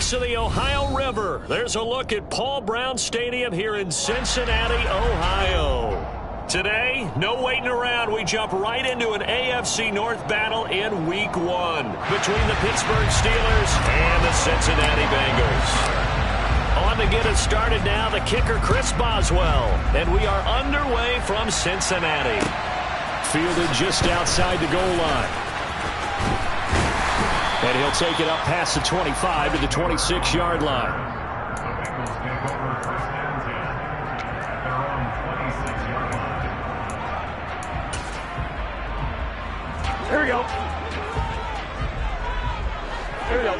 banks of the Ohio River. There's a look at Paul Brown Stadium here in Cincinnati, Ohio. Today, no waiting around. We jump right into an AFC North battle in Week 1 between the Pittsburgh Steelers and the Cincinnati Bengals. On to get us started now, the kicker Chris Boswell. And we are underway from Cincinnati. Fielded just outside the goal line. And he'll take it up past the 25 to the 26-yard line. Here we go. Here we go.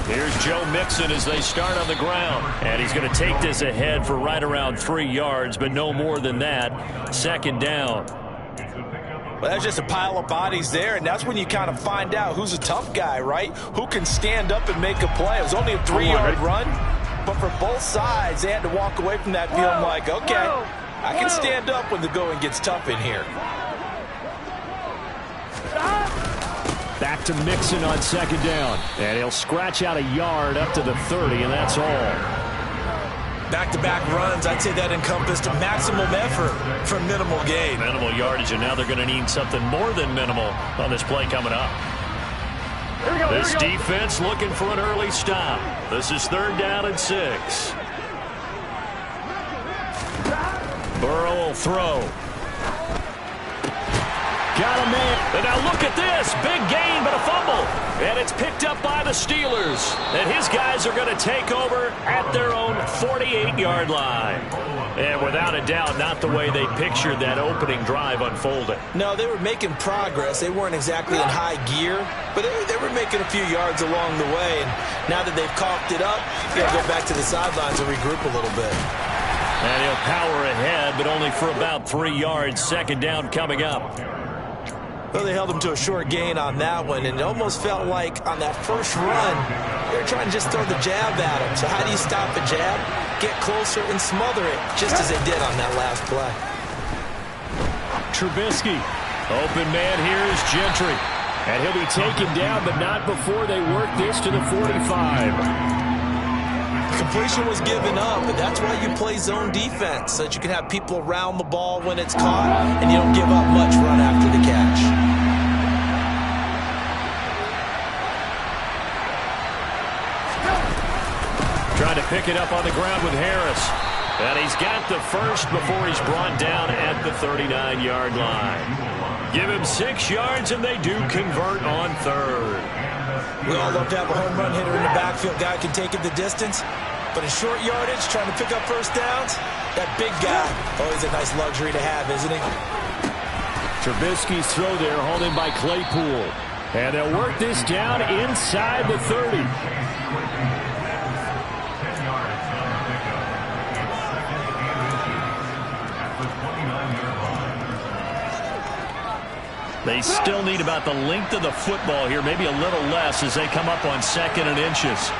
Here's Joe Mixon as they start on the ground. And he's going to take this ahead for right around 3 yards, but no more than that. Second down. Well, that's just a pile of bodies there, and that's when you kind of find out who's a tough guy, right? Who can stand up and make a play. It was only a 3-yard run, but for both sides, they had to walk away from that feeling like, okay, I can stand up when the going gets tough in here. Back to Mixon on second down. And he'll scratch out a yard up to the 30, and that's all. Back-to-back runs, I'd say that encompassed maximum effort for minimal gain. Minimal yardage, and now they're going to need something more than minimal on this play coming up. This defense looking for an early stop. This is 3rd down and 6. Burrow will throw. Got a man. And now look at this. Big gain, but a fumble. And it's picked up by the Steelers. And his guys are going to take over at their own 48-yard line. And without a doubt, not the way they pictured that opening drive unfolding. No, they were making progress. They weren't exactly in high gear, but they were making a few yards along the way. And now that they've coughed it up, they'll go back to the sidelines and regroup a little bit. And he'll power ahead, but only for about 3 yards. Second down coming up. Well, they held him to a short gain on that one, and it almost felt like on that first run, they were trying to just throw the jab at him. So how do you stop a jab? Get closer and smother it, just as they did on that last play. Trubisky. Open man here is Gentry. And he'll be taken down, but not before they work this to the 45. Completion was given up, but that's why you play zone defense, so that you can have people around the ball when it's caught, and you don't give up much run after the catch. Trying to pick it up on the ground with Harris. And he's got the first before he's brought down at the 39-yard line. Give him 6 yards, and they do convert on 3rd. We all love to have a home run hitter in the backfield. Guy can take it the distance. But in short yardage, trying to pick up first downs, that big guy, always a nice luxury to have, isn't he? Trubisky's throw there, hauled in by Claypool. And they'll work this down inside the 30. They still need about the length of the football here, maybe a little less as they come up on 2nd and inches.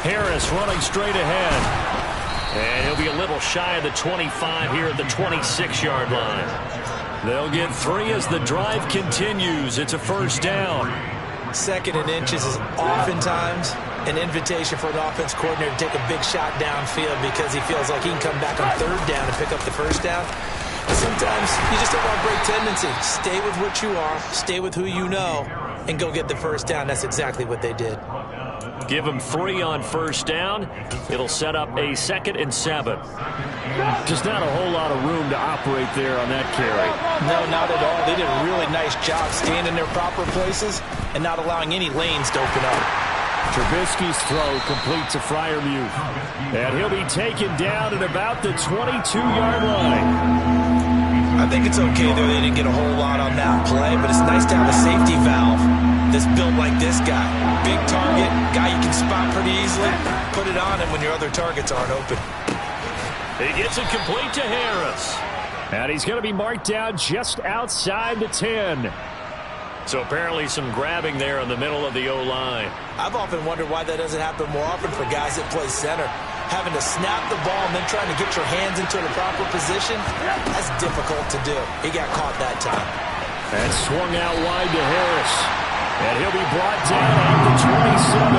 Harris running straight ahead. And he'll be a little shy of the 25 here at the 26-yard line. They'll get 3 as the drive continues. It's a first down. 2nd and inches is oftentimes an invitation for an offense coordinator to take a big shot downfield because he feels like he can come back on 3rd down and pick up the first down. Sometimes you just don't want to break tendency. Stay with what you are, stay with who you know, and go get the first down. That's exactly what they did. Give them 3 on first down. It'll set up a 2nd and 7. Just not a whole lot of room to operate there on that carry. No, not at all. They did a really nice job staying in their proper places and not allowing any lanes to open up. Trubisky's throw complete to Freiermuth. And he'll be taken down at about the 22-yard line. I think it's okay, though. They didn't get a whole lot on that play, but it's nice to have a safety valve that's built like this guy. Big target, guy you can spot pretty easily. Put it on him when your other targets aren't open. He gets it complete to Harris. And he's going to be marked down just outside the 10. So apparently some grabbing there in the middle of the O-line. I've often wondered why that doesn't happen more often for guys that play center. Having to snap the ball and then trying to get your hands into the proper position, that's difficult to do. He got caught that time. And swung out wide to Harris. And he'll be brought down at the 27.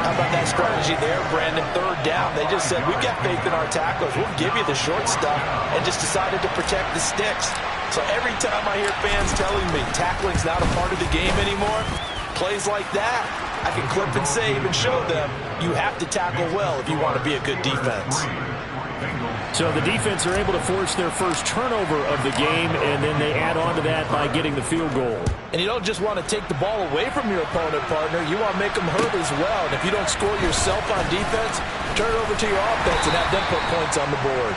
How about that strategy there, Brandon? Third down. They just said, we've got faith in our tacklers. We'll give you the short stuff, and just decided to protect the sticks. So every time I hear fans telling me tackling's not a part of the game anymore, plays like that, I can clip and save and show them you have to tackle well if you want to be a good defense. So the defense are able to force their first turnover of the game, and then they add on to that by getting the field goal. And you don't just want to take the ball away from your opponent, partner. You want to make them hurt as well. And if you don't score yourself on defense, turn it over to your offense and have them put points on the board.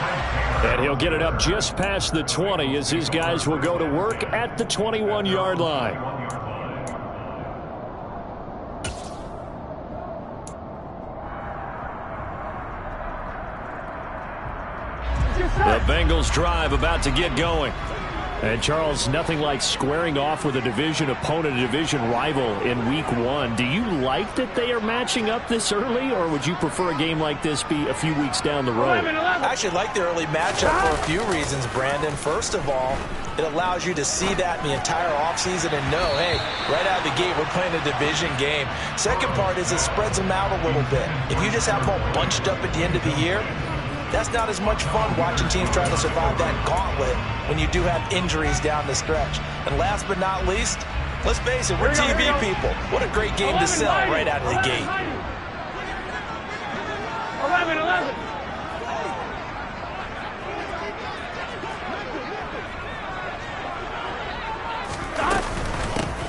And he'll get it up just past the 20 as his guys will go to work at the 21-yard line. The Bengals drive about to get going. And, Charles, nothing like squaring off with a division opponent, a division rival in Week 1. Do you like that they are matching up this early, or would you prefer a game like this be a few weeks down the road? I actually like the early matchup for a few reasons, Brandon. First of all, it allows you to see that in the entire offseason and know, hey, right out of the gate, we're playing a division game. Second part is it spreads them out a little bit. If you just have them all bunched up at the end of the year, that's not as much fun watching teams try to survive that gauntlet when you do have injuries down the stretch. And last but not least, let's face it, we're TV people. What a great game to sell right out of the gate. 11.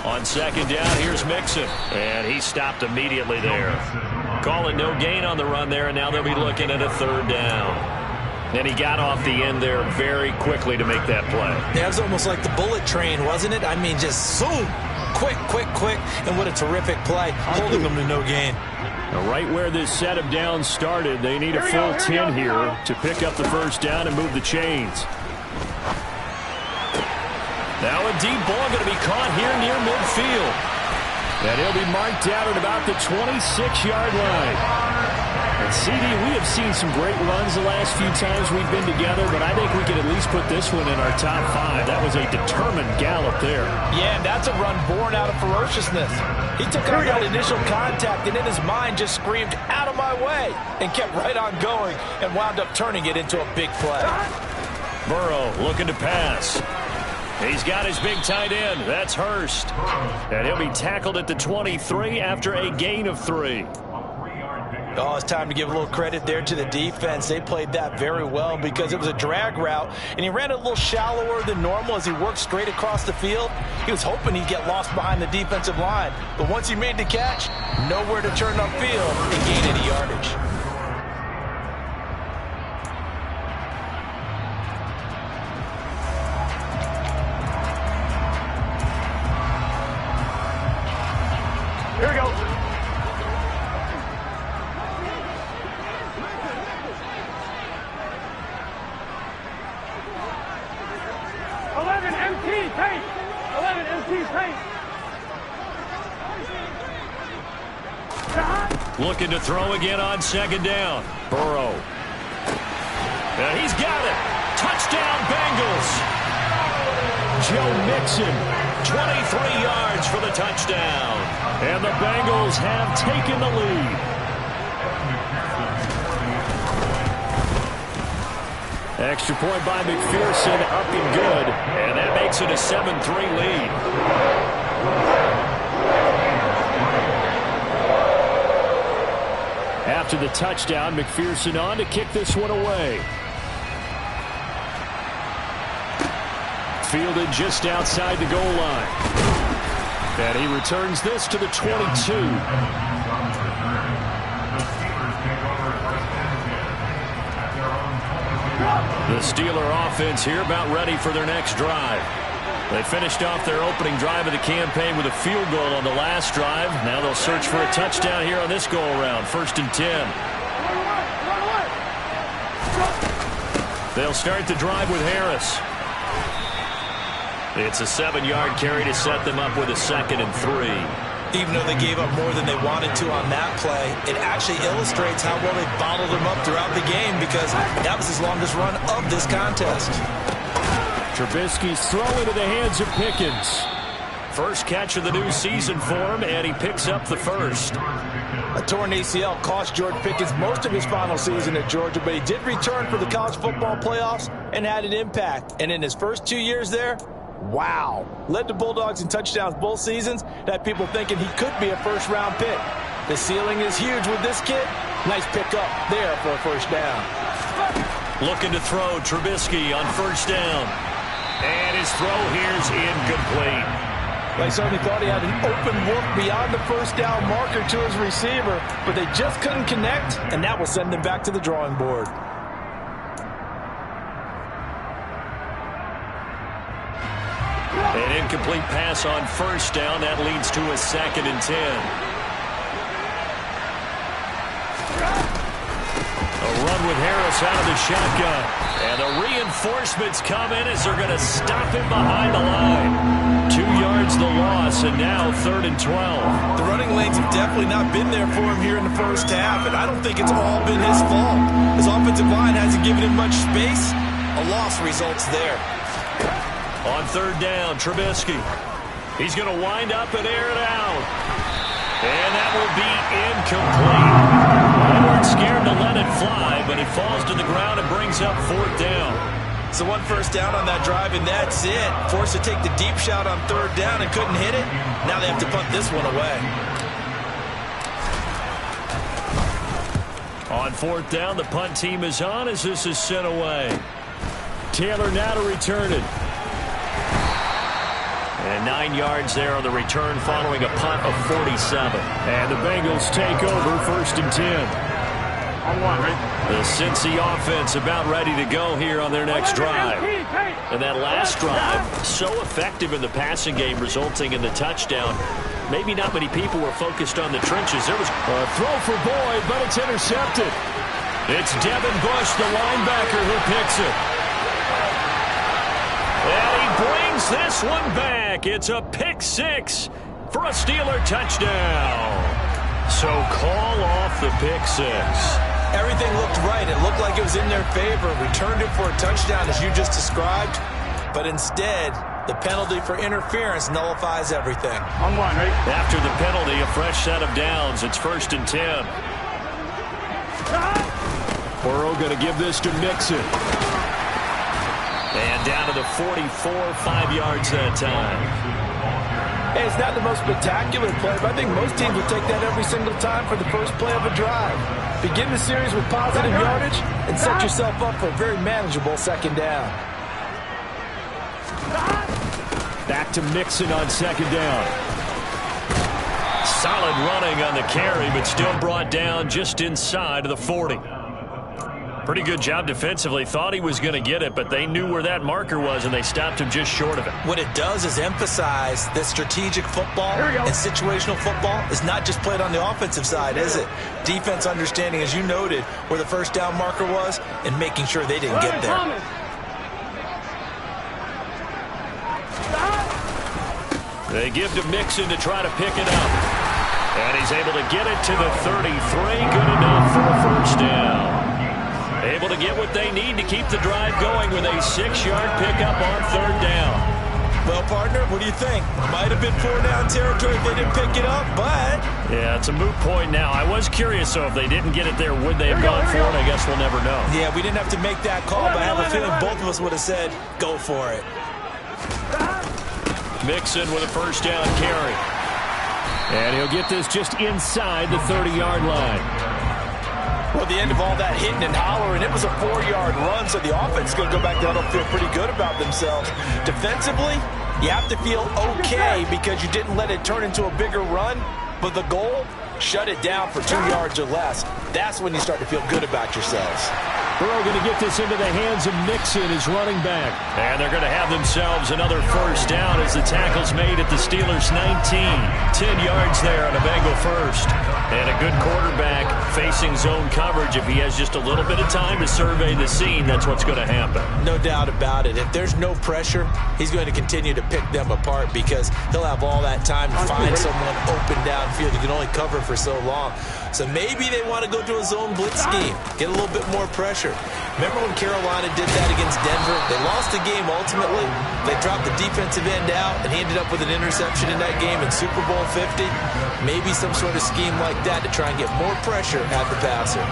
On second down, here's Mixon. And he stopped immediately there. Call it no gain on the run there, and now they'll be looking at a third down. And he got off the end there very quickly to make that play. Yeah, it was almost like the bullet train, wasn't it? I mean, just zoom, quick, and what a terrific play, holding them to no gain. Now, right where this set of downs started, they need a full 10 here to pick up the first down and move the chains. Now a deep ball going to be caught here near midfield. And he'll be marked down at about the 26-yard line. And CD, we have seen some great runs the last few times we've been together, but I think we could at least put this one in our top 5. That was a determined gallop there. Yeah, and that's a run born out of ferociousness. He took on that initial contact and in his mind just screamed, out of my way, and kept right on going and wound up turning it into a big play. Burrow looking to pass. He's got his big tight end. That's Hurst. And he'll be tackled at the 23 after a gain of 3. Oh, it's time to give a little credit there to the defense. They played that very well because it was a drag route, and he ran a little shallower than normal as he worked straight across the field. He was hoping he'd get lost behind the defensive line, but once he made the catch, nowhere to turn upfield and gain any yardage. Here we go. Looking to throw again on second down. Burrow. And he's got it. Touchdown, Bengals. Joe Mixon, 23 yards for the touchdown. And the Bengals have taken the lead. Extra point by McPherson, up and good. And that makes it a 7-3 lead. After the touchdown, McPherson on to kick this one away. Fielded just outside the goal line. And he returns this to the 22. The Steeler offense here about ready for their next drive. They finished off their opening drive of the campaign with a field goal on the last drive. Now they'll search for a touchdown here on this go-around. 1st and 10. They'll start the drive with Harris. It's a 7-yard carry to set them up with a 2nd and 3. Even though they gave up more than they wanted to on that play, it actually illustrates how well they bottled them up throughout the game because that was his longest run of this contest. Trubisky's throw into the hands of Pickens. First catch of the new season for him, and he picks up the first. A torn ACL cost George Pickens most of his final season at Georgia, but he did return for the college football playoffs and had an impact. And in his first 2 years there, wow. Led the Bulldogs in touchdowns both seasons. Had people thinking he could be a first-round pick. The ceiling is huge with this kid. Nice pickup there for a first down. Looking to throw, Trubisky on first down. And his throw here's incomplete. They certainly thought he had an open look beyond the first down marker to his receiver, but they just couldn't connect, and that will send them back to the drawing board. An incomplete pass on first down. That leads to a 2nd and 10. A run with Harris out of the shotgun. And the reinforcements come in as they're going to stop him behind the line. 2 yards the loss, and now 3rd and 12. The running lanes have definitely not been there for him here in the first half, and I don't think it's all been his fault. His offensive line hasn't given him much space. A loss results there. On 3rd down, Trubisky. He's going to wind up and air it out. And that will be incomplete. They weren't scared to let it fly, but it falls to the ground and brings up 4th down. So 1 first down on that drive, and that's it. Forced to take the deep shot on 3rd down and couldn't hit it. Now they have to punt this one away. On 4th down, the punt team is on as this is sent away. Taylor now to return it. And 9 yards there on the return following a punt of 47. And the Bengals take over 1st and 10. The Cincy offense about ready to go here on their next drive. And that last drive, so effective in the passing game, resulting in the touchdown. Maybe not many people were focused on the trenches. There was a throw for Boyd, but it's intercepted. It's Devin Bush, the linebacker, who picks it. And he brings this one back. It's a pick 6 for a Steeler touchdown. So call off the pick 6. Everything looked right. It looked like it was in their favor. Returned it for a touchdown, as you just described. But instead, the penalty for interference nullifies everything. After the penalty, a fresh set of downs. It's 1st and 10. Burrow going to give this to Mixon. And down to the 44, 5 yards that time. Hey, it's not the most spectacular play, but I think most teams will take that every single time for the first play of a drive. Begin the series with positive yardage and set yourself up for a very manageable 2nd down. Back to Mixon on 2nd down. Solid running on the carry, but still brought down just inside of the 40. Pretty good job defensively. Thought he was going to get it, but they knew where that marker was, and they stopped him just short of it. What it does is emphasize that strategic football and situational football is not just played on the offensive side, is it? Defense understanding, as you noted, where the first down marker was and making sure they didn't get there. They give to Mixon to try to pick it up. And he's able to get it to the 33. Good enough for a first down. Able to get what they need to keep the drive going with a 6-yard pickup on 3rd down. Well, partner, what do you think? Might have been 4-down territory if they didn't pick it up, but... Yeah, it's a moot point now. I was curious, so if they didn't get it there, would they have gone for it? I guess we'll never know. Yeah, we didn't have to make that call, but I have a feeling both of us would have said, go for it. Mixon with a first down carry. And he'll get this just inside the 30-yard line. Well, at the end of all that hitting and hollering, it was a 4-yard run, so the offense is going to go back down and feel pretty good about themselves. Defensively, you have to feel okay because you didn't let it turn into a bigger run, but the goal, shut it down for 2 yards or less. That's when you start to feel good about yourselves. Burrow going to get this into the hands of Mixon, his running back. And they're going to have themselves another first down as the tackle's made at the Steelers' 19. 10 yards there on a Bengal first. And a good quarterback facing zone coverage. If he has just a little bit of time to survey the scene, that's what's going to happen. No doubt about it. If there's no pressure, he's going to continue to pick them apart because he'll have all that time to find someone open downfield. field. You can only cover for so long. So maybe they want to go to a zone blitz scheme, get a little bit more pressure. Remember when Carolina did that against Denver? They lost the game ultimately. They dropped the defensive end out, and he ended up with an interception in that game in Super Bowl 50. Maybe some sort of scheme like that to try and get more pressure at the passer.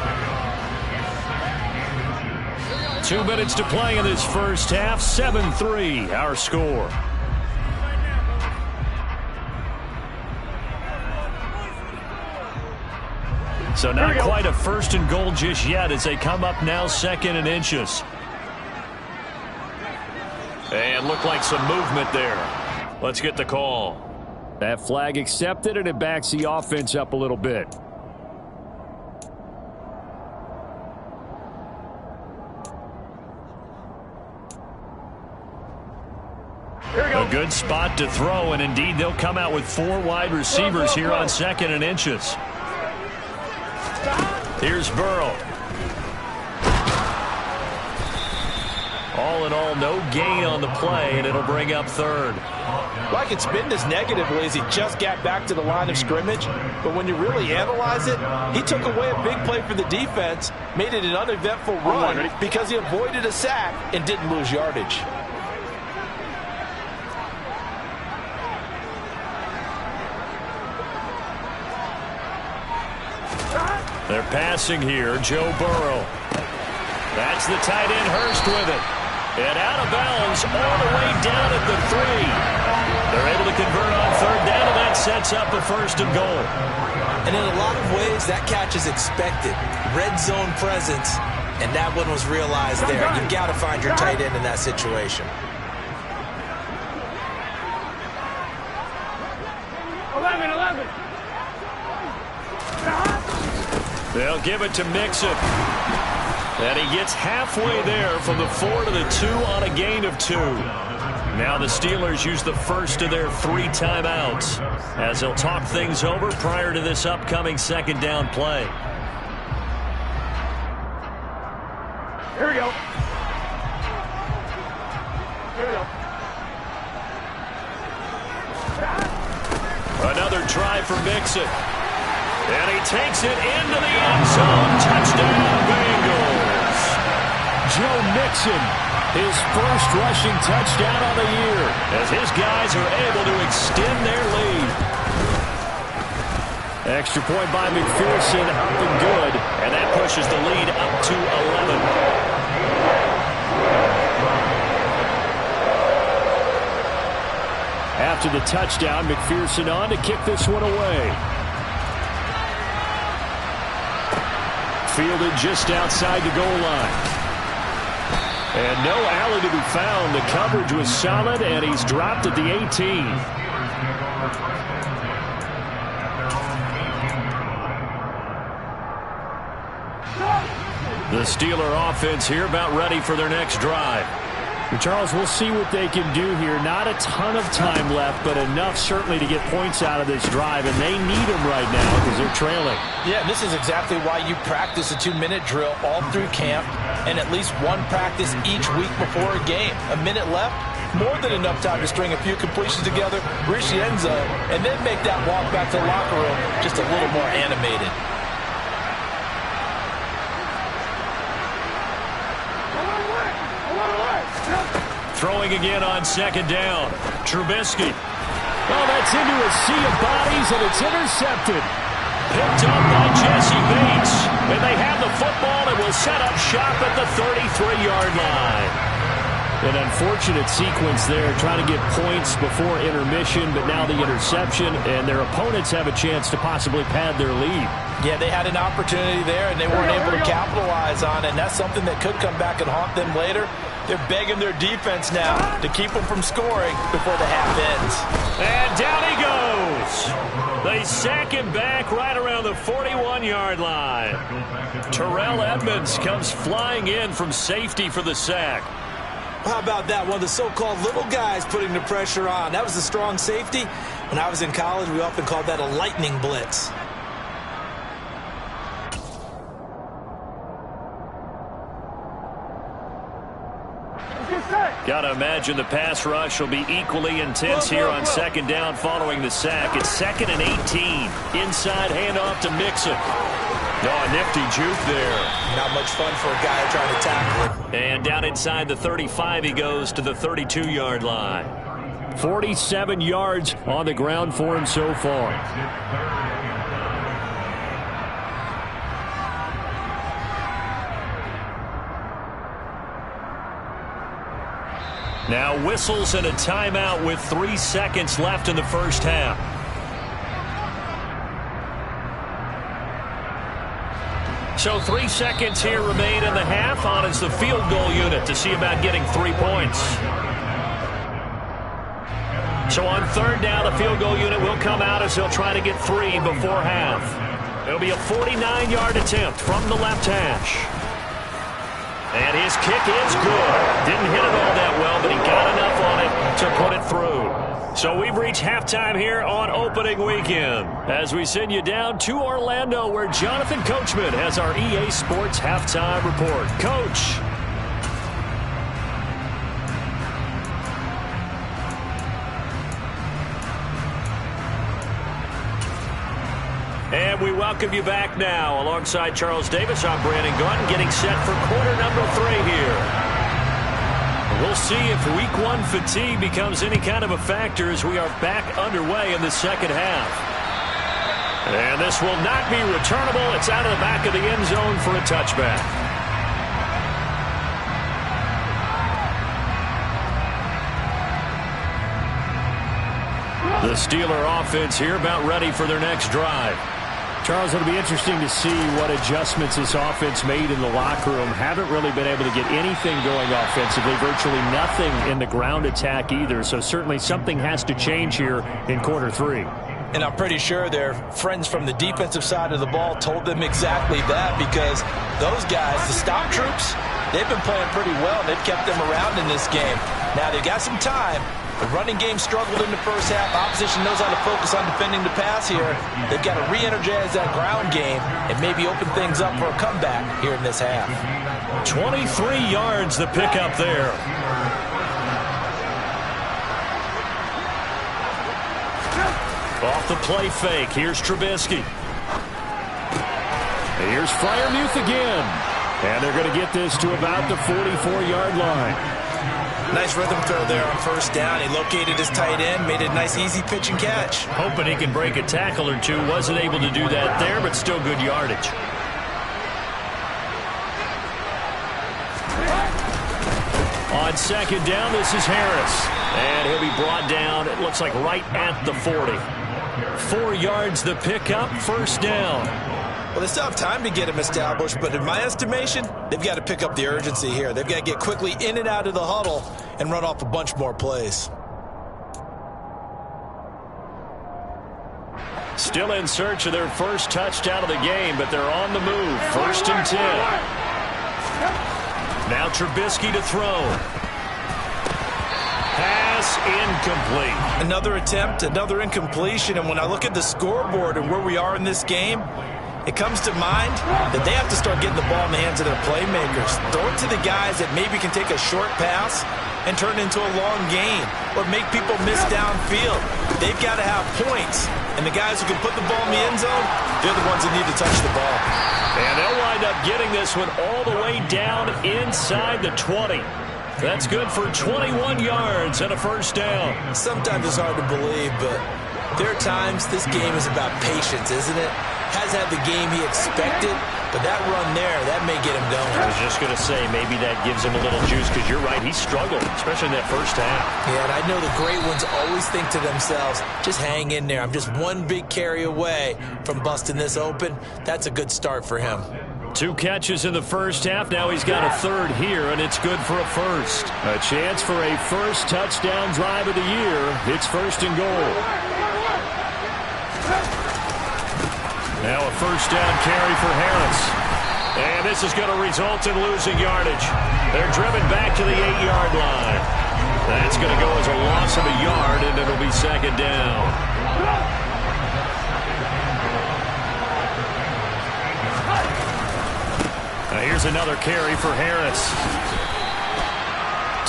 2 minutes to play in this first half. 7-3 our score. So not quite a first and goal just yet as they come up now 2nd and inches. And looked like some movement there. Let's get the call. That flag accepted, and it backs the offense up a little bit. A good spot to throw, and indeed they'll come out with 4 wide receivers here on 2nd and inches. Here's Burrow. All in all, no gain on the play, and it'll bring up 3rd. Well, I can spin this negatively as he just got back to the line of scrimmage. But when you really analyze it, he took away a big play for the defense, made it an uneventful run because he avoided a sack and didn't lose yardage. They're passing here. Joe Burrow. That's the tight end, Hurst, with it. And out of bounds all the way down at the 3. They're able to convert on 3rd down, and that sets up a 1st and goal. And in a lot of ways, that catch is expected. Red zone presence, and that one was realized there. You've got to find your tight end in that situation. 11. They'll give it to Mixon. And he gets halfway there from the 4 to the 2 on a gain of 2. Now the Steelers use the first of their 3 timeouts as they'll talk things over prior to this upcoming 2nd down play. Here we go. Another try for Mixon. And he takes it into the end zone. Touchdown, Bengals. Joe Mixon, his first rushing touchdown on the year, as his guys are able to extend their lead. Extra point by McPherson, up and good. And that pushes the lead up to 11. After the touchdown, McPherson on to kick this one away. Fielded just outside the goal line. And no alley to be found. The coverage was solid, and he's dropped at the 18. The Steeler offense here about ready for their next drive. And Charles, we'll see what they can do here. Not a ton of time left, but enough certainly to get points out of this drive, and they need them right now because they're trailing. Yeah, this is exactly why you practice a 2-minute drill all through camp and at least one practice each week before a game. A minute left, more than enough time to string a few completions together, reach the end zone, and then make that walk back to the locker room just a little more animated. Throwing again on 2nd down. Trubisky. Oh, that's into a sea of bodies, and it's intercepted. Picked up by Jesse Bates. And they have the football and will set up shop at the 33-yard line. An unfortunate sequence there, trying to get points before intermission, but now the interception, and their opponents have a chance to possibly pad their lead. Yeah, they had an opportunity there, and they weren't able to capitalize on it, and that's something that could come back and haunt them later. They're begging their defense now to keep them from scoring before the half ends. And down he goes. They sack him back right around the 41-yard line. Terrell Edmonds comes flying in from safety for the sack. How about that? One of the so-called little guys putting the pressure on. That was a strong safety. When I was in college, we often called that a lightning blitz. Get set. Gotta imagine the pass rush will be equally intense here on second down following the sack. It's 2nd and 18. Inside handoff to Mixon. Oh, a nifty juke there. Not much fun for a guy trying to tackle it. And down inside the 35, he goes to the 32-yard line. 47 yards on the ground for him so far. Now whistles and a timeout with 3 seconds left in the first half. So 3 seconds here remain in the half. On is the field goal unit to see about getting 3 points. So on third down, the field goal unit will come out as they'll try to get 3 before half. It'll be a 49-yard attempt from the left hash. And his kick is good. Didn't hit it all that well, but he got enough on it to put it through. So we've reached halftime here on opening weekend as we send you down to Orlando where Jonathan Coachman has our EA Sports halftime report. Coach. And we welcome you back now. Alongside Charles Davis, I'm Brandon Gaudin, getting set for quarter number 3 here. We'll see if week 1 fatigue becomes any kind of a factor as we are back underway in the second half. And this will not be returnable. It's out of the back of the end zone for a touchback. The Steeler offense here about ready for their next drive. Charles, it'll be interesting to see what adjustments this offense made in the locker room. Haven't really been able to get anything going offensively, virtually nothing in the ground attack either. So certainly something has to change here in quarter 3. And I'm pretty sure their friends from the defensive side of the ball told them exactly that, because those guys, the stop troops, they've been playing pretty well. They've kept them around in this game. Now they've got some time. The running game struggled in the first half. Opposition knows how to focus on defending the pass here. They've got to re-energize that ground game and maybe open things up for a comeback here in this half. 23 yards the pickup there. Off the play fake. Here's Trubisky. Here's Freiermuth again. And they're going to get this to about the 44-yard line. Nice rhythm throw there on first down. He located his tight end, made it a nice easy pitch and catch. Hoping he can break a tackle or two. Wasn't able to do that there, but still good yardage. On second down, this is Harris. And he'll be brought down, it looks like right at the 40. 4 yards the pickup, first down. Well, they still have time to get him established, but in my estimation, they've got to pick up the urgency here. They've got to get quickly in and out of the huddle and run off a bunch more plays. Still in search of their first touchdown of the game, but they're on the move. 1st and 10. Now Trubisky to throw. Pass incomplete. Another attempt, another incompletion, and when I look at the scoreboard and where we are in this game, it comes to mind that they have to start getting the ball in the hands of their playmakers. Throw it to the guys that maybe can take a short pass and turn it into a long gain or make people miss downfield. They've got to have points, and the guys who can put the ball in the end zone, they're the ones that need to touch the ball. And they'll wind up getting this one all the way down inside the 20. That's good for 21 yards and a first down. Sometimes it's hard to believe, but there are times this game is about patience, isn't it? Has had the game he expected, but that run there, that may get him going. I was just going to say, maybe that gives him a little juice, because you're right, he struggled, especially in that first half. Yeah, and I know the great ones always think to themselves, just hang in there. I'm just one big carry away from busting this open. That's a good start for him. 2 catches in the first half. Now he's got a third here, and it's good for a first. A chance for a first touchdown drive of the year. It's 1st and goal. Now a first down carry for Harris. And this is going to result in losing yardage. They're driven back to the 8-yard line. That's going to go as a loss of a yard, and it'll be second down. Now here's another carry for Harris.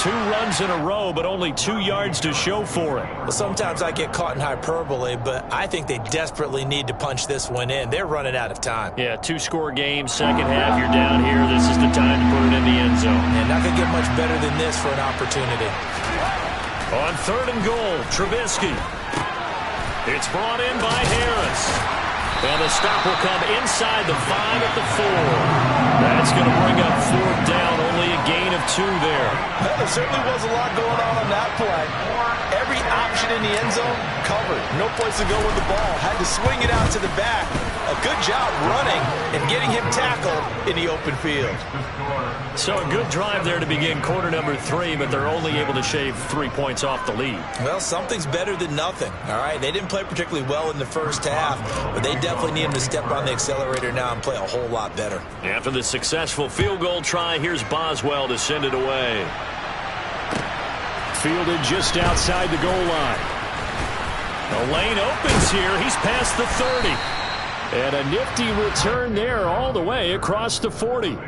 2 runs in a row, but only 2 yards to show for it. Well, sometimes I get caught in hyperbole, but I think they desperately need to punch this one in. They're running out of time. Yeah, 2-score game, second half, you're down here. This is the time to put it in the end zone. And not going to get much better than this for an opportunity. On 3rd and goal, Trubisky. It's brought in by Harris. And the stop will come inside the 5 at the 4. That's going to bring up 4th down, only a gain of 2 there. Well, there certainly was a lot going on that play. Every option in the end zone covered. No place to go with the ball. Had to swing it out to the back. A good job running and getting him tackled in the open field. So a good drive there to begin quarter number 3, but they're only able to shave 3 points off the lead. Well, something's better than nothing, all right? They didn't play particularly well in the first half, but they definitely need him to step on the accelerator now and play a whole lot better. After the successful field goal try, here's Boswell to send it away. Fielded just outside the goal line. The lane opens here. He's past the 30. And a nifty return there all the way across the 40.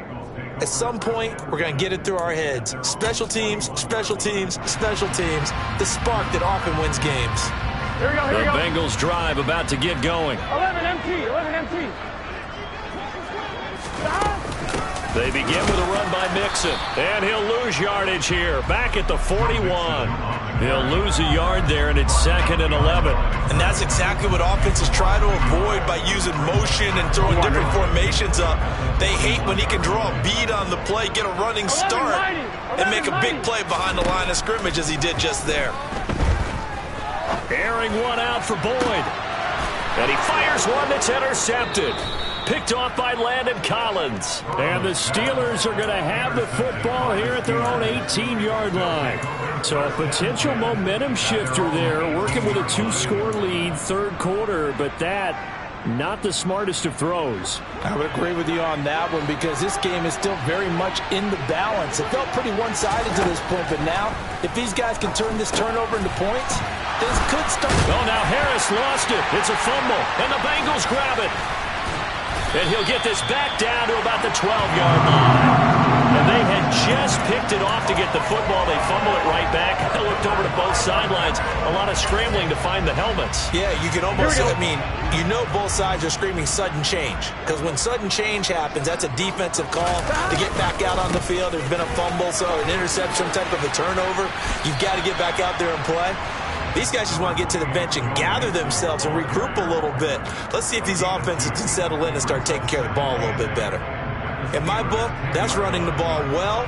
At some point, we're going to get it through our heads. Special teams, special teams, special teams. The spark that often wins games. Here we go, here we The go. Bengals drive about to get going. 11 MT, 11 MT. They begin with a run by Mixon. And he'll lose yardage here. Back at the 41. He'll lose a yard there, and it's 2nd and 11. And that's exactly what offenses try to avoid by using motion and throwing different formations up. They hate when he can draw a bead on the play, get a running start, and make a big play behind the line of scrimmage as he did just there. Airing one out for Boyd. And he fires one that's intercepted. Picked off by Landon Collins. And the Steelers are going to have the football here at their own 18-yard line. So a potential momentum shifter there, working with a 2-score lead, 3rd quarter, but that, not the smartest of throws. I would agree with you on that one because this game is still very much in the balance. It felt pretty one-sided to this point, but now, if these guys can turn this turnover into points, this could start. Oh, now Harris lost it. It's a fumble, and the Bengals grab it. And he'll get this back down to about the 12-yard line. And they had just picked it off to get the football. They fumble it right back. I looked over to both sidelines. A lot of scrambling to find the helmets. Yeah, you can almost, I mean, you know both sides are screaming sudden change. Because when sudden change happens, that's a defensive call to get back out on the field. There's been a fumble, so an interception, some type of a turnover. You've got to get back out there and play. These guys just want to get to the bench and gather themselves and regroup a little bit. Let's see if these offenses can settle in and start taking care of the ball a little bit better. In my book, that's running the ball well,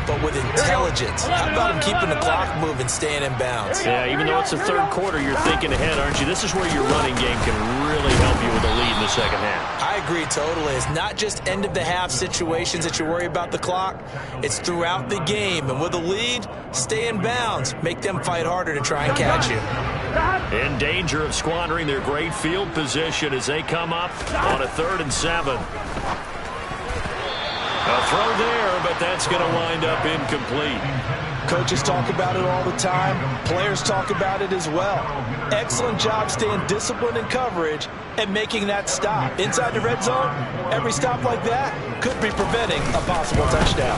but with intelligence. How about him keeping the clock moving, staying in bounds? Yeah, even though it's the 3rd quarter, you're thinking ahead, aren't you? This is where your running game can really help you with the lead in the 2nd half. I agree totally. It's not just end-of-the-half situations that you worry about the clock. It's throughout the game. And with a lead, stay in bounds. Make them fight harder to try and catch you. In danger of squandering their great field position as they come up on a 3rd and 7. A throw there, but that's going to wind up incomplete. Coaches talk about it all the time. Players talk about it as well. Excellent job staying disciplined in coverage and making that stop. Inside the red zone, every stop like that could be preventing a possible touchdown.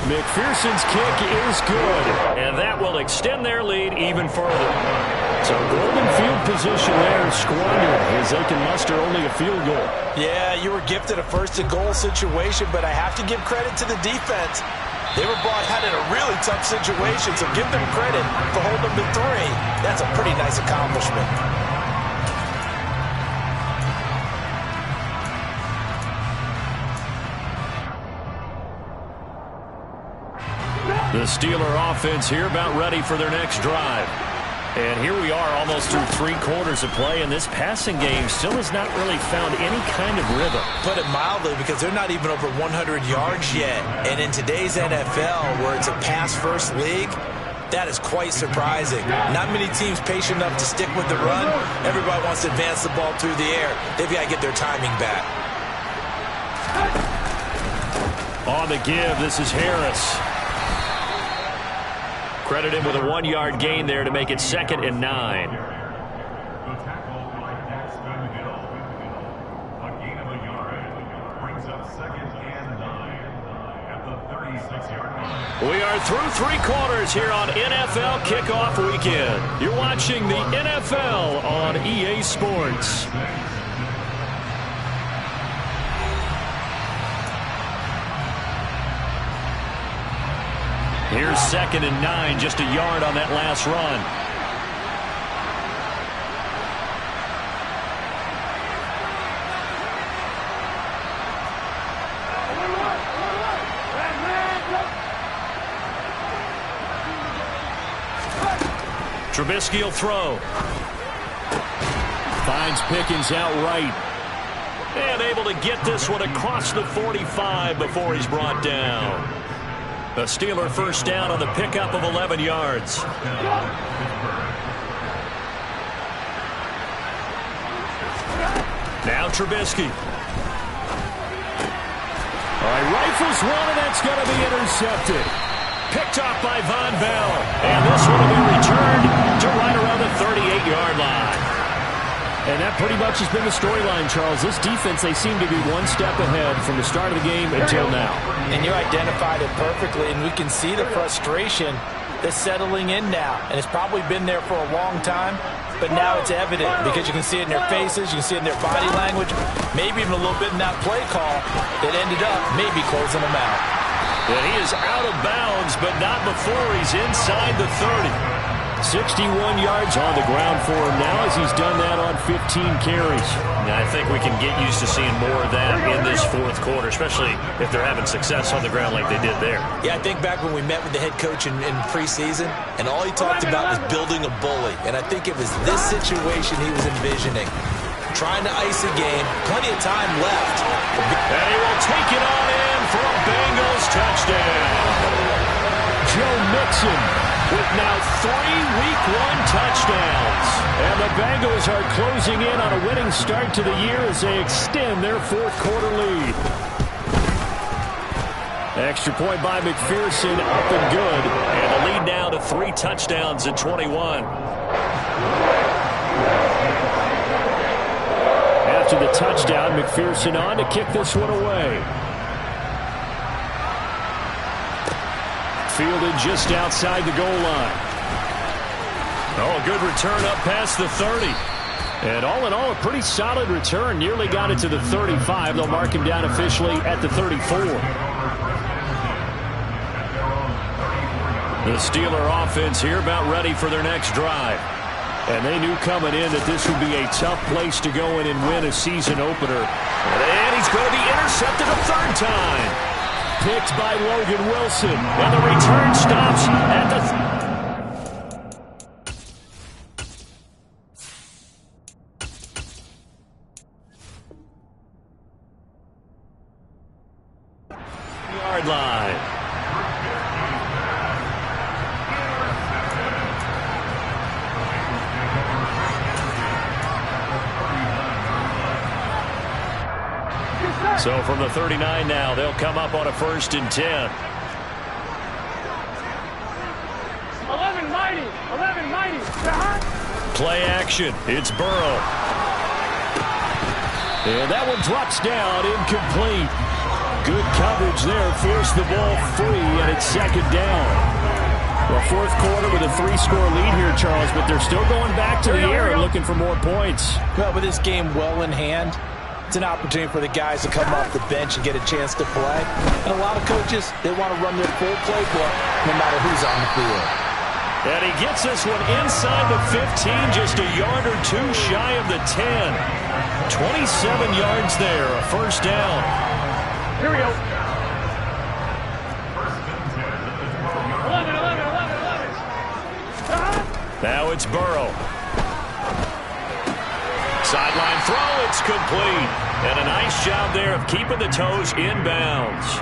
McPherson's kick is good. And that will extend their lead even further. So golden field position there squandered as they can muster only a field goal. Yeah, you were gifted a 1st-and-goal situation, but I have to give credit to the defense. They were brought out in a really tough situation, so give them credit for holding them to 3. That's a pretty nice accomplishment. The Steeler offense here about ready for their next drive. And here we are almost through 3 quarters of play, and this passing game still has not really found any kind of rhythm. Put it mildly, because they're not even over 100 yards yet. And in today's NFL, where it's a pass-first league, that is quite surprising. Not many teams patient enough to stick with the run. Everybody wants to advance the ball through the air. They've got to get their timing back. On the give, this is Harris. Credited with a 1-yard gain there to make it 2nd and 9. We are through three quarters here on NFL Kickoff Weekend. You're watching the NFL on EA Sports. Here's 2nd and 9, just a yard on that last run. Trubisky will throw. Finds Pickens outright. And able to get this one across the 45 before he's brought down. A Steeler first down on the pickup of 11 yards. Now Trubisky. All right, rifles one, and that's going to be intercepted. Picked off by Von Bell. And this one will be returned to right around the 38-yard line. And that pretty much has been the storyline, Charles. This defense, they seem to be one step ahead from the start of the game until now. And you identified it perfectly, and we can see the frustration that's settling in now. And it's probably been there for a long time, but now it's evident because you can see it in their faces, you can see it in their body language, maybe even a little bit in that play call that ended up maybe closing them out. And he is out of bounds, but not before he's inside the 30. 61 yards on the ground for him now as he's done that on 15 carries. Now, I think we can get used to seeing more of that in this fourth quarter, especially if they're having success on the ground like they did there. Yeah, I think back when we met with the head coach in preseason, and all he talked about was building a bully. And I think it was this situation he was envisioning. Trying to ice a game, plenty of time left. And he will take it on in for a Bengals touchdown. Joe Mixon with now 3 Week 1 touchdowns. And the Bengals are closing in on a winning start to the year as they extend their fourth quarter lead. Extra point by McPherson, up and good. And the lead now to 3 touchdowns at 21. After the touchdown, McPherson on to kick this one away. Fielded just outside the goal line. Oh, a good return up past the 30. And all in all, a pretty solid return. Nearly got it to the 35. They'll mark him down officially at the 34. The Steeler offense here about ready for their next drive. And they knew coming in that this would be a tough place to go in and win a season opener. And he's going to be intercepted a third time. Picked by Logan Wilson. And the return stops at the... yard line. So from the 39 now, they'll come up on a 1st and 10. 11 mighty. Play action. It's Burrow. And that one drops down, incomplete. Good coverage there, forced the ball free, and it's 2nd down. Well, fourth quarter with a 3-score lead here, Charles, but they're still going back to the air and looking for more points. Well, with this game well in hand, it's an opportunity for the guys to come off the bench and get a chance to play. And a lot of coaches, they want to run their full playbook no matter who's on the field. And he gets this one inside the 15, just a yard or 2 shy of the 10. 27 yards there, a 1st down. Here we go. 11. Now it's Burrow. Sideline throw, it's complete. And a nice job there of keeping the toes in bounds.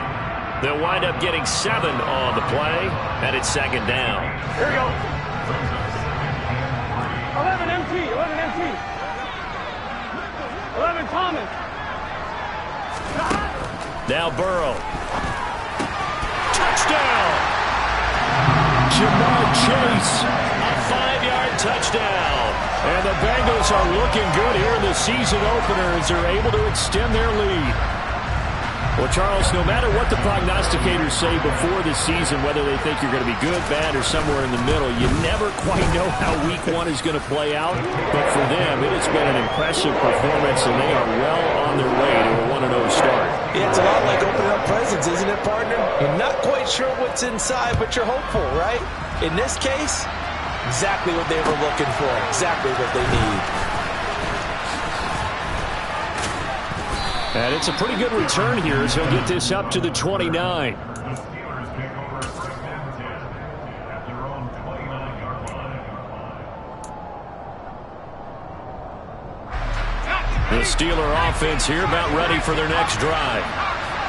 They'll wind up getting 7 on the play, and it's 2nd down. Here we go. 11 MT. 11 Thomas. Now Burrow. Touchdown! Jamar Chase. A 5-yard touchdown. And the Bengals are looking good here in the season opener as they're able to extend their lead. Well, Charles, no matter what the prognosticators say before the season, whether they think you're going to be good, bad, or somewhere in the middle, you never quite know how week one is going to play out. But for them, it has been an impressive performance, and they are well on their way to a 1-0 start. Yeah, it's a lot like opening up presents, isn't it, partner? You're not quite sure what's inside, but you're hopeful, right? In this case, exactly what they were looking for, exactly what they need. And it's a pretty good return here as he'll get this up to the 29. The Steeler offense here about ready for their next drive.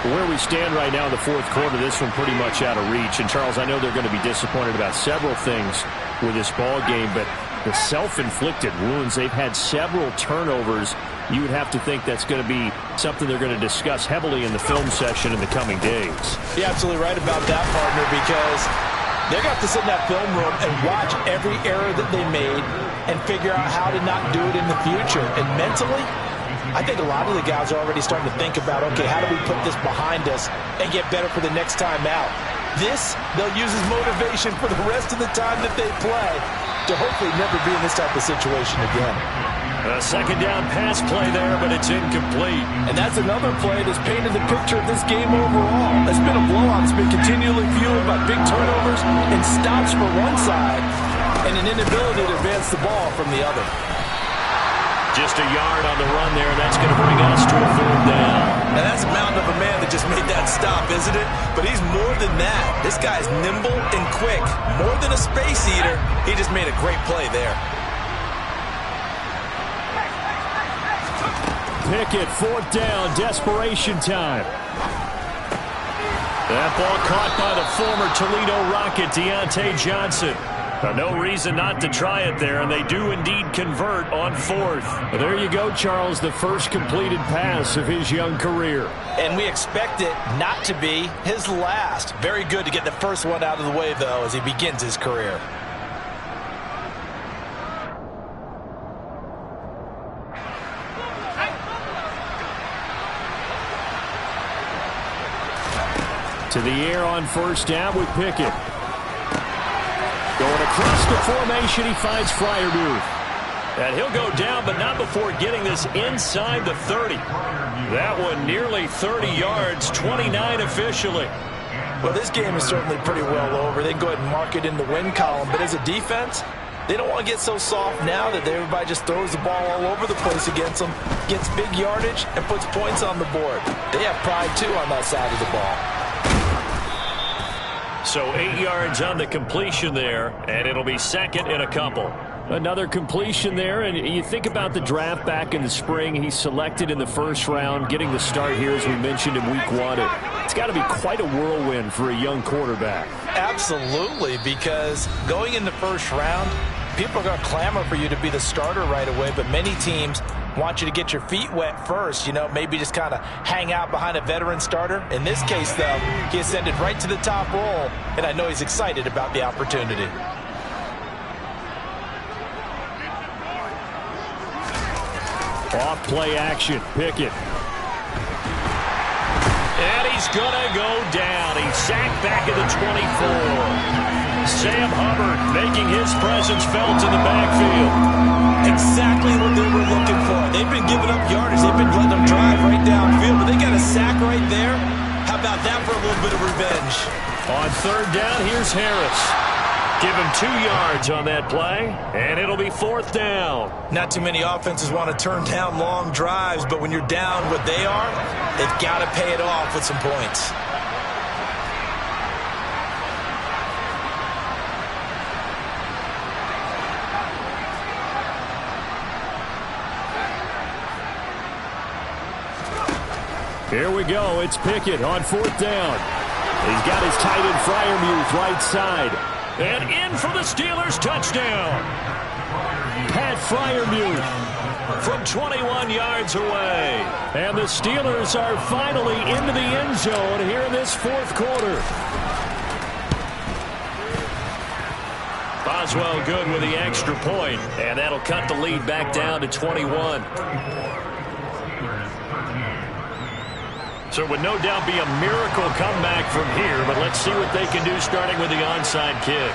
Where we stand right now in the fourth quarter, this one pretty much out of reach. And, Charles, I know they're going to be disappointed about several things with this ball game, but the self-inflicted wounds, they've had several turnovers. You would have to think that's going to be something they're going to discuss heavily in the film session in the coming days. You're absolutely right about that, partner, because they're going to have to sit in that film room and watch every error that they made and figure out how to not do it in the future. And mentally, I think a lot of the guys are already starting to think about, okay, how do we put this behind us and get better for the next time out? This, they'll use as motivation for the rest of the time that they play to hopefully never be in this type of situation again. A second down pass play there, but it's incomplete. And that's another play that's painted the picture of this game overall. It's been a blowout. It's been continually fueled by big turnovers and stops for one side and an inability to advance the ball from the other. Just a yard on the run there, and that's going to bring us to a third down. And that's a mountain of a man that just made that stop, isn't it? But he's more than that. This guy's nimble and quick. More than a space eater, he just made a great play there. Pickett, fourth down, desperation time. That ball caught by the former Toledo Rocket, Deontay Johnson. No reason not to try it there, and they do indeed convert on fourth. Well, there you go, Charles, the first completed pass of his young career. And we expect it not to be his last. Very good to get the first one out of the way, though, as he begins his career. To the air on first down with Pickett. Going across the formation, he finds Freiermuth. And he'll go down, but not before getting this inside the 30. That one nearly 30 yards, 29 officially. Well, this game is certainly pretty well over. They can go ahead and mark it in the win column. But as a defense, they don't want to get so soft now that everybody just throws the ball all over the place against them, gets big yardage, and puts points on the board. They have pride, too, on that side of the ball. So 8 yards on the completion there, and it'll be second and a couple. Another completion there, and you think about the draft back in the spring. He's selected in the first round, getting the start here, as we mentioned, in week one. It's got to be quite a whirlwind for a young quarterback. Absolutely, because going in the first round, people are going to clamor for you to be the starter right away, but many teams want you to get your feet wet first, you know, maybe just kind of hang out behind a veteran starter. In this case, though, he ascended right to the top role, and I know he's excited about the opportunity. Off play action, Pickett. And he's going to go down. He's sacked back at the 24. Sam Hubbard making his presence felt in the backfield. Exactly what they were looking for. They've been giving up yardage. They've been letting them drive right downfield, but they got a sack right there. How about that for a little bit of revenge? On third down, here's Harris. Give him 2 yards on that play, and it'll be fourth down. Not too many offenses want to turn down long drives, but when you're down what they are, they've got to pay it off with some points. Here we go. It's Pickett on fourth down. He's got his tight end Freiermuth right side. And in for the Steelers touchdown. Pat Freiermuth from 21 yards away. And the Steelers are finally into the end zone here in this fourth quarter. Boswell good with the extra point, and that'll cut the lead back down to 21. So it would no doubt be a miracle comeback from here, but let's see what they can do starting with the onside kick.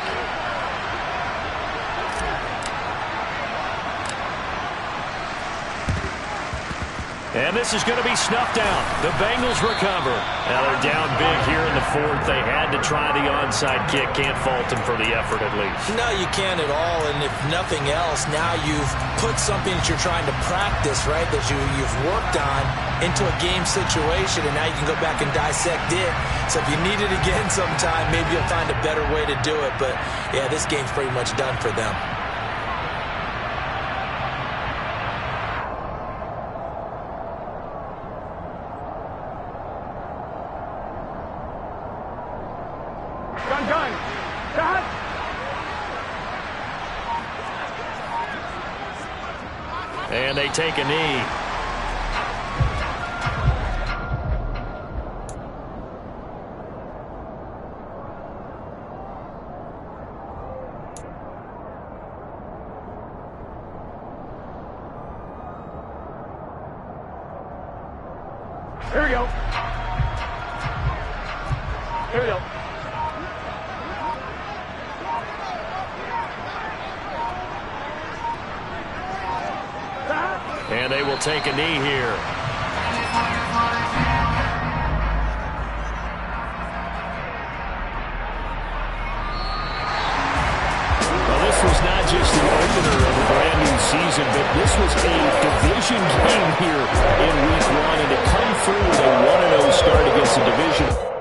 And this is going to be snuffed out. The Bengals recover. Now they're down big here in the fourth. They had to try the onside kick. Can't fault them for the effort at least. No, you can't at all. And if nothing else, now you've put something that you're trying to practice, right, that you've worked on into a game situation, and now you can go back and dissect it. So if you need it again sometime, maybe you'll find a better way to do it. But, yeah, this game's pretty much done for them. Gun. Cut. And they take a knee. Here we go. Here we go. And they will take a knee here. Well, this was not just the opener of a brand new season, but this was a division game here in week 1. And to come through with a 1-0 start against the division